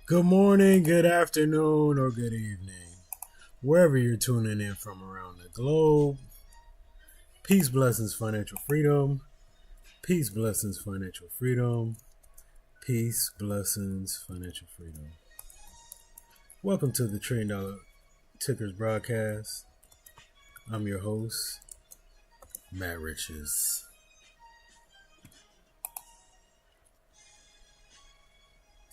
Good morning, good afternoon, or good evening, wherever you're tuning in from around the globe. Peace, blessings, financial freedom. Peace, blessings, financial freedom. Peace, blessings, financial freedom. Welcome to the Trillion Dollar Tickers broadcast. I'm your host, Matt Riches.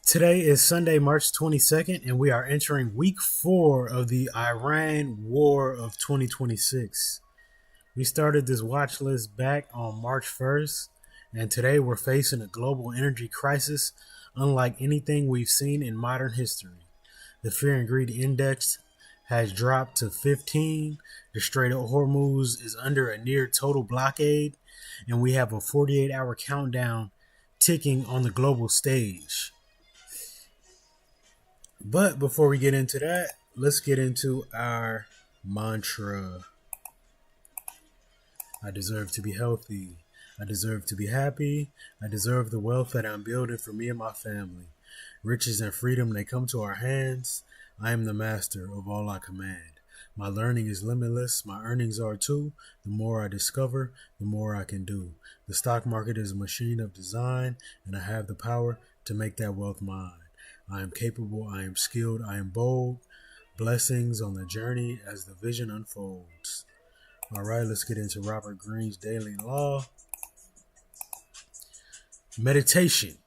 Today is Sunday, March 22nd, and we are entering week 4 of the Iran War of 2026. We started this watch list back on March 1st, and today we're facing a global energy crisis unlike anything we've seen in modern history. The Fear and Greed Index has dropped to 15, the Strait of Hormuz is under a near total blockade, and we have a 48-hour countdown ticking on the global stage. But before we get into that, let's get into our mantra. I deserve to be healthy. I deserve to be happy. I deserve the wealth that I'm building for me and my family. Riches and freedom, they come to our hands. I am the master of all I command. My learning is limitless. My earnings are too. The more I discover, the more I can do. The stock market is a machine of design, and I have the power to make that wealth mine. I am capable, I am skilled, I am bold. Blessings on the journey as the vision unfolds. All right, let's get into Robert Greene's daily law. Meditation.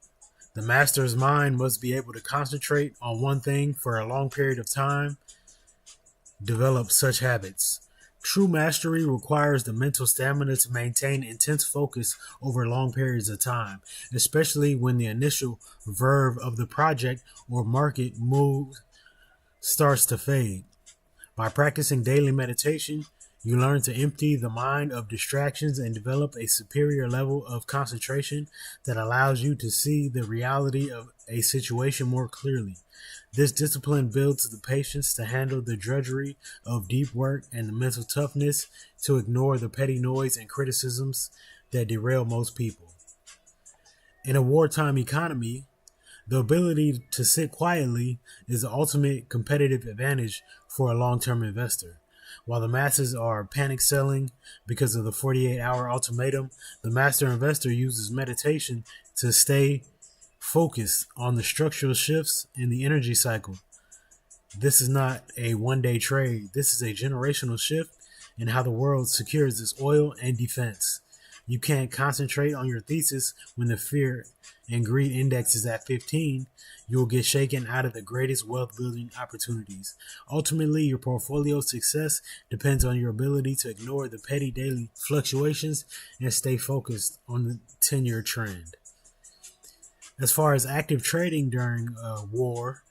The master's mind must be able to concentrate on one thing for a long period of time. Develop such habits. True mastery requires the mental stamina to maintain intense focus over long periods of time, especially when the initial verve of the project or market move starts to fade. By practicing daily meditation, you learn to empty the mind of distractions and develop a superior level of concentration that allows you to see the reality of a situation more clearly. This discipline builds the patience to handle the drudgery of deep work and the mental toughness to ignore the petty noise and criticisms that derail most people. In a wartime economy, the ability to sit quietly is the ultimate competitive advantage for a long-term investor. While the masses are panic selling because of the 48-hour ultimatum, the master investor uses meditation to stay focused on the structural shifts in the energy cycle. This is not a one-day trade. This is a generational shift in how the world secures its oil and defense. You can't concentrate on your thesis when the fear and greed index is at 15. You will get shaken out of the greatest wealth building opportunities. Ultimately, your portfolio success depends on your ability to ignore the petty daily fluctuations and stay focused on the 10-year trend. As far as active trading during a war,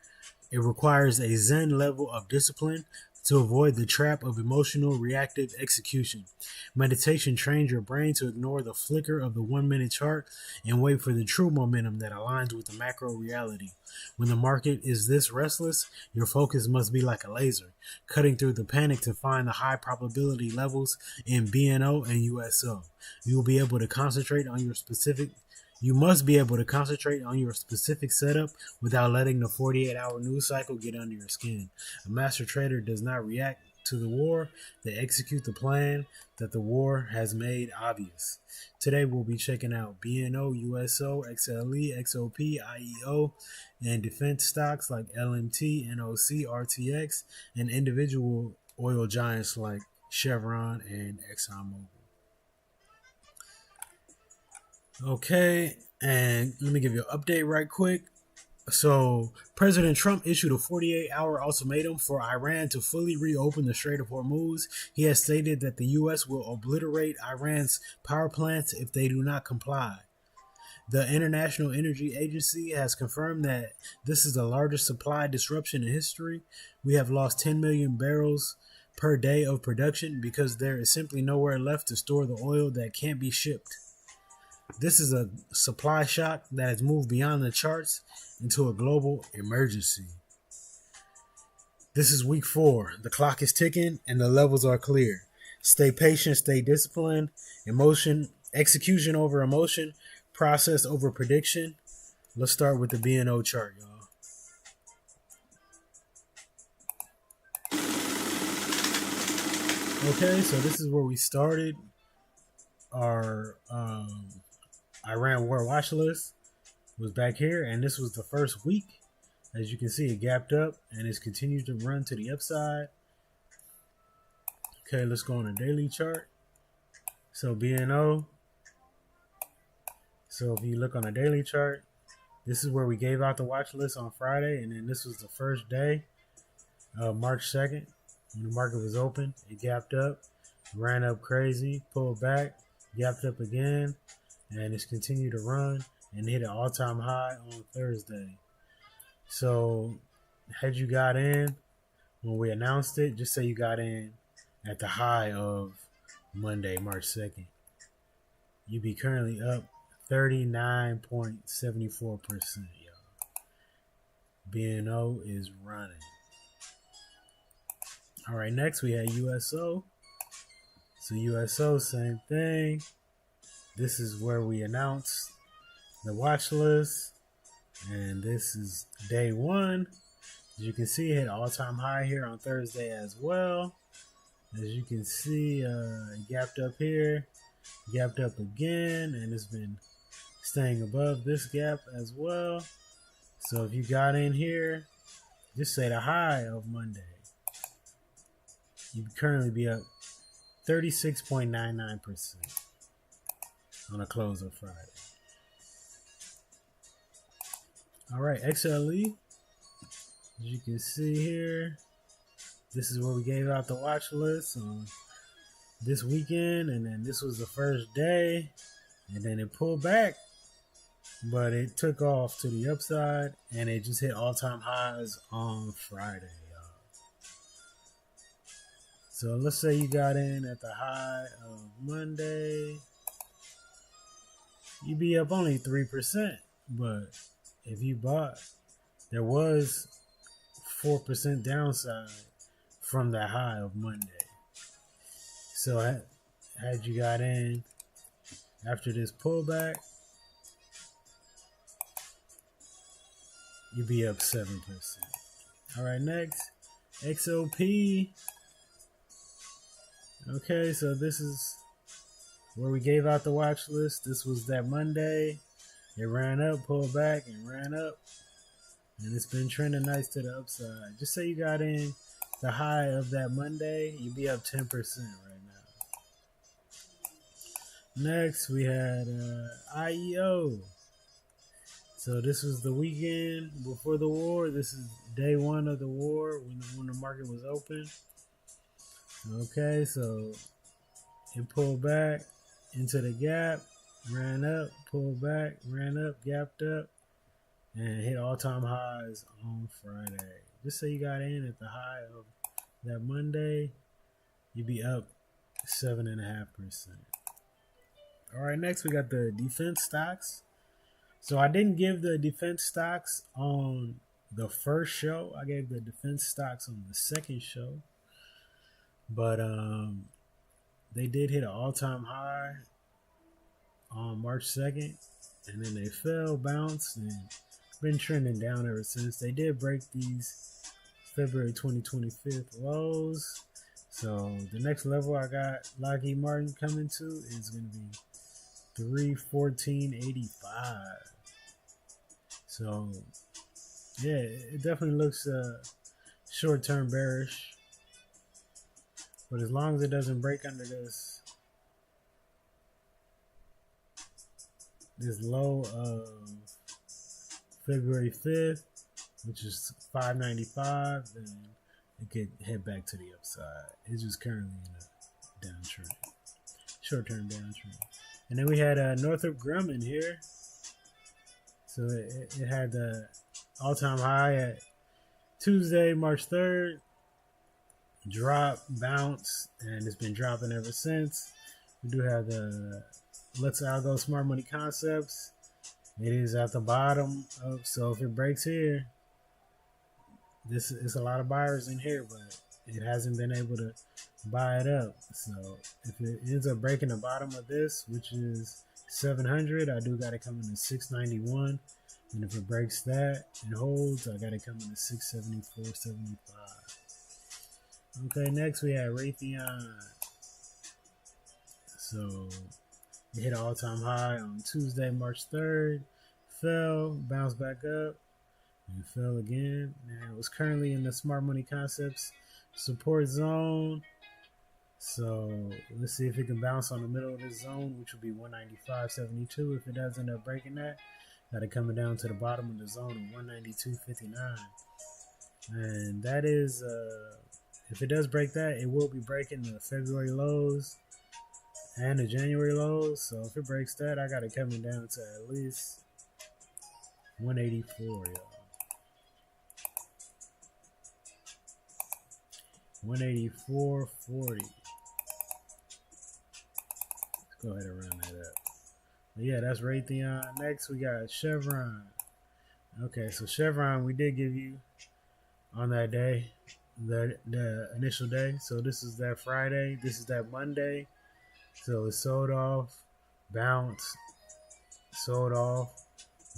it requires a Zen level of discipline to avoid the trap of emotional reactive execution. Meditation trains your brain to ignore the flicker of the 1-minute chart and wait for the true momentum that aligns with the macro reality. When the market is this restless, your focus must be like a laser, cutting through the panic to find the high probability levels in BNO and USO. You will be able to concentrate on your specific You must be able to concentrate on your specific setup without letting the 48-hour news cycle get under your skin. A master trader does not react to the war, they execute the plan that the war has made obvious. Today we'll be checking out BNO, USO, XLE, XOP, IEO, and defense stocks like LMT, NOC, RTX, and individual oil giants like Chevron and ExxonMobil. Okay, and let me give you an update right quick. So, President Trump issued a 48-hour ultimatum for Iran to fully reopen the Strait of Hormuz. He has stated that the U.S. will obliterate Iran's power plants if they do not comply. The International Energy Agency has confirmed that this is the largest supply disruption in history. We have lost 10 million barrels per day of production because there is simply nowhere left to store the oil that can't be shipped. This is a supply shock that has moved beyond the charts into a global emergency. This is week 4. The clock is ticking and the levels are clear. Stay patient, stay disciplined. Execution over emotion, process over prediction. Let's start with the BNO chart, y'all. Okay, so this is where we started our Iran war watch list. Was back here, and this was the first week. As you can see, it gapped up and it's continued to run to the upside. Okay, let's go on a daily chart. So BNO. So if you look on a daily chart, this is where we gave out the watch list on Friday, and then this was the first day, March 2nd, when the market was open. It gapped up, ran up crazy, pulled back, gapped up again, and it's continued to run and hit an all-time high on Thursday. So had you got in when we announced it, just say you got in at the high of Monday, March 2nd, you'd be currently up 39.74%, y'all. BNO is running. All right, next we had USO. So USO, same thing. This is where we announced the watch list, and this is day one. As you can see, it hit all-time high here on Thursday as well. As you can see, it gapped up here, gapped up again, and it's been staying above this gap as well. So if you got in here, just say the high of Monday, you'd currently be up 36.99% on a close of Friday. All right, XLE, as you can see here, this is where we gave out the watch list on this weekend, and then this was the first day, and then it pulled back, but it took off to the upside, and it just hit all-time highs on Friday, y'all. So let's say you got in at the high of Monday, you'd be up only 3%, but if you bought, there was 4% downside from that high of Monday. So had you got in after this pullback, you'd be up 7%. All right, next, XOP. Okay, so this is where we gave out the watch list. This was that Monday. It ran up, pulled back, and ran up. And it's been trending nice to the upside. Just say you got in the high of that Monday, you'd be up 10% right now. Next, we had IEO. So this was the weekend before the war. This is day one of the war when the market was open. Okay, so it pulled back into the gap, ran up, pulled back, ran up, gapped up, and hit all-time highs on Friday. Just say you got in at the high of that Monday, you'd be up 7.5%. All right, next we got the defense stocks. So I didn't give the defense stocks on the first show. I gave the defense stocks on the second show. But they did hit an all-time high on March 2nd, and then they fell, bounced, and been trending down ever since. They did break these February 2025 lows. So the next level I got Lockheed Martin coming to is going to be 314.85. So yeah, it definitely looks short-term bearish. But as long as it doesn't break under this low of February 5th, which is 595, then it could head back to the upside. It's just currently in a downtrend, short-term downtrend. And then we had Northrop Grumman here. So it had the all-time high at Tuesday, March 3rd. Drop, bounce, and it's been dropping ever since. We do have the Let's Algo Smart Money Concepts. It is at the bottom of, so if it breaks here, this is a lot of buyers in here, but it hasn't been able to buy it up. So if it ends up breaking the bottom of this, which is 700, I do got it coming to 691. And if it breaks that and holds, I got it coming to 674.75. Okay, next we had Raytheon. So it hit an all-time high on Tuesday, March 3rd. Fell, bounced back up, and fell again. Now it was currently in the Smart Money Concepts support zone. So let's see if it can bounce on the middle of this zone, which would be 195.72. If it does end up breaking that, got it coming down to the bottom of the zone of 192.59. And that is, if it does break that, it will be breaking the February lows and the January lows. So if it breaks that, I got it coming down to at least 184, y'all. 184.40. Let's go ahead and round that up. But yeah, that's Raytheon. Next, we got Chevron. Okay, so Chevron, we did give you on that day, the initial day. So this is that Friday. This is that Monday. So it sold off, bounced, sold off,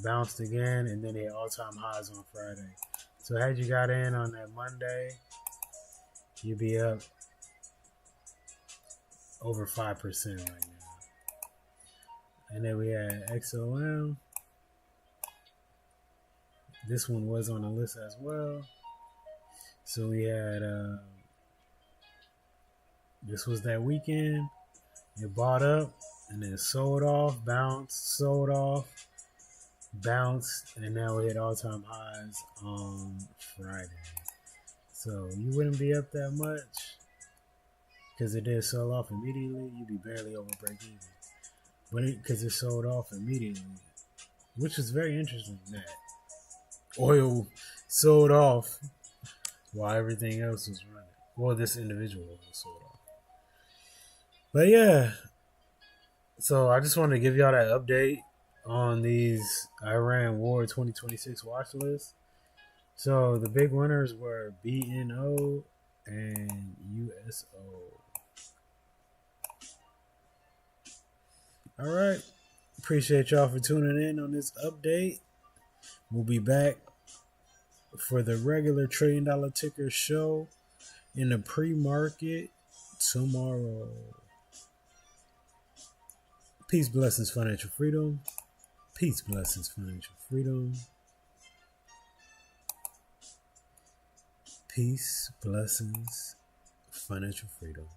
bounced again, and then it all-time highs on Friday. So had you got in on that Monday, you'd be up over 5% right now. And then we had XOM. This one was on the list as well. So we had, this was that weekend. It bought up and then sold off, bounced, sold off, bounced, and now we hit all-time highs on Friday. So you wouldn't be up that much because it did sell off immediately. You'd be barely over break even. But because it sold off immediately, which is very interesting that oil sold off while everything else was running. Well, this individual was sold off. But yeah, so I just wanted to give y'all that update on these Iran War 2026 watch lists. So the big winners were BNO and USO. All right. Appreciate y'all for tuning in on this update. We'll be back for the regular $1 trillion ticker show in the pre-market tomorrow. Peace, blessings, financial freedom. Peace, blessings, financial freedom. Peace, blessings, financial freedom.